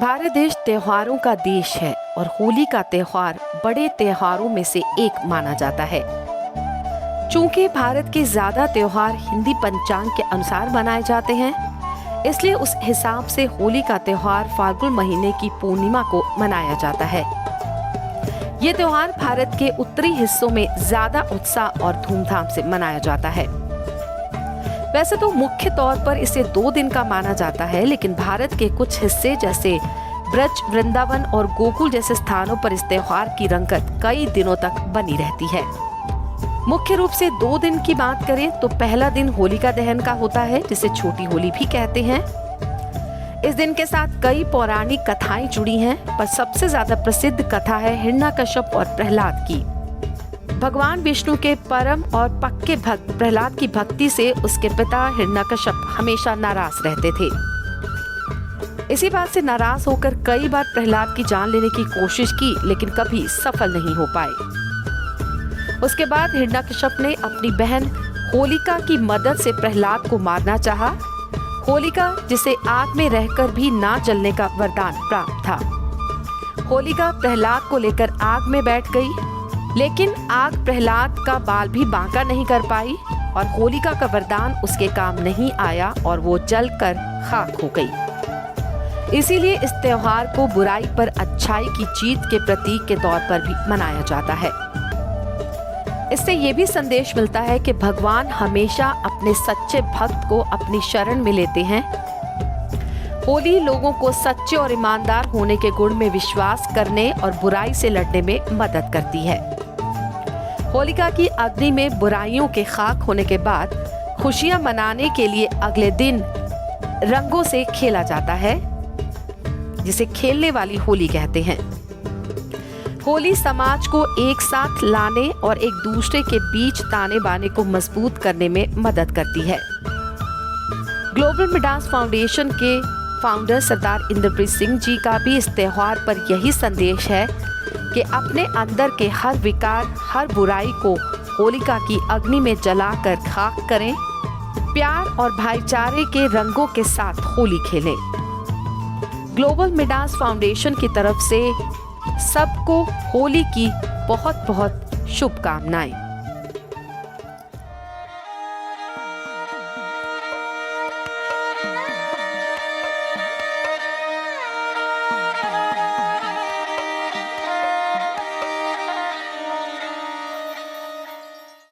भारत देश त्योहारों का देश है और होली का त्योहार बड़े त्योहारों में से एक माना जाता है। चूंकि भारत के ज्यादा त्योहार हिंदी पंचांग के अनुसार मनाए जाते हैं, इसलिए उस हिसाब से होली का त्योहार फाल्गुन महीने की पूर्णिमा को मनाया जाता है। ये त्योहार भारत के उत्तरी हिस्सों में ज्यादा उत्साह और धूमधाम से मनाया जाता है। वैसे तो मुख्य तौर पर इसे 2 दिन का माना जाता है, लेकिन भारत के कुछ हिस्से जैसे ब्रज, वृंदावन और गोकुल जैसे स्थानों पर इस त्योहार की रंगत कई दिनों तक बनी रहती है। मुख्य रूप से 2 दिन की बात करें तो पहला दिन होलिका दहन का होता है, जिसे छोटी होली भी कहते हैं। इस दिन के साथ कई पौराणिक कथाएं जुड़ी हैं, पर सबसे ज्यादा प्रसिद्ध कथा है हिरण्यकश्यप और प्रहलाद की। भगवान विष्णु के परम और पक्के भक्त प्रहलाद की भक्ति से उसके पिता हिरण्यकश्यप हमेशा नाराज रहते थे। इसी बात से नाराज होकर कई बार प्रहलाद की जान लेने की कोशिश की, लेकिन कभी सफल नहीं हो पाए। उसके बाद हिरण्यकश्यप ने अपनी बहन होलिका की मदद से प्रहलाद को मारना चाहा। होलिका, जिसे आग में रहकर भी ना जलने का वरदान प्राप्त था। होलिका प्रहलाद को लेकर आग में बैठ गई, लेकिन आग प्रहलाद का बाल भी बांका नहीं कर पाई और होलिका का वरदान उसके काम नहीं आया और वो जलकर खाक हो गई। इसीलिए इस त्योहार को बुराई पर अच्छाई की जीत के प्रतीक के तौर पर भी मनाया जाता है। इससे ये भी संदेश मिलता है कि भगवान हमेशा अपने सच्चे भक्त को अपनी शरण में लेते हैं। होली लोगों को सच्चे और ईमानदार होने के गुण में विश्वास करने और बुराई से लड़ने में मदद करती है। होलिका की अग्नि में बुराइयों के खाक होने के बाद खुशियां मनाने के लिए अगले दिन रंगों से खेला जाता है, जिसे खेलने वाली होली कहते हैं। होली समाज को एक साथ लाने और एक दूसरे के बीच ताने बाने को मजबूत करने में मदद करती है। ग्लोबल मिडास फाउंडेशन के फाउंडर सरदार इंद्रप्रीत सिंह जी का भी इस त्योहार पर यही संदेश है कि अपने अंदर के हर विकार, हर बुराई को होलिका की अग्नि में जलाकर खाक करें, प्यार और भाईचारे के रंगों के साथ होली खेलें। ग्लोबल मिडास फाउंडेशन की तरफ से सबको होली की बहुत बहुत शुभकामनाएं।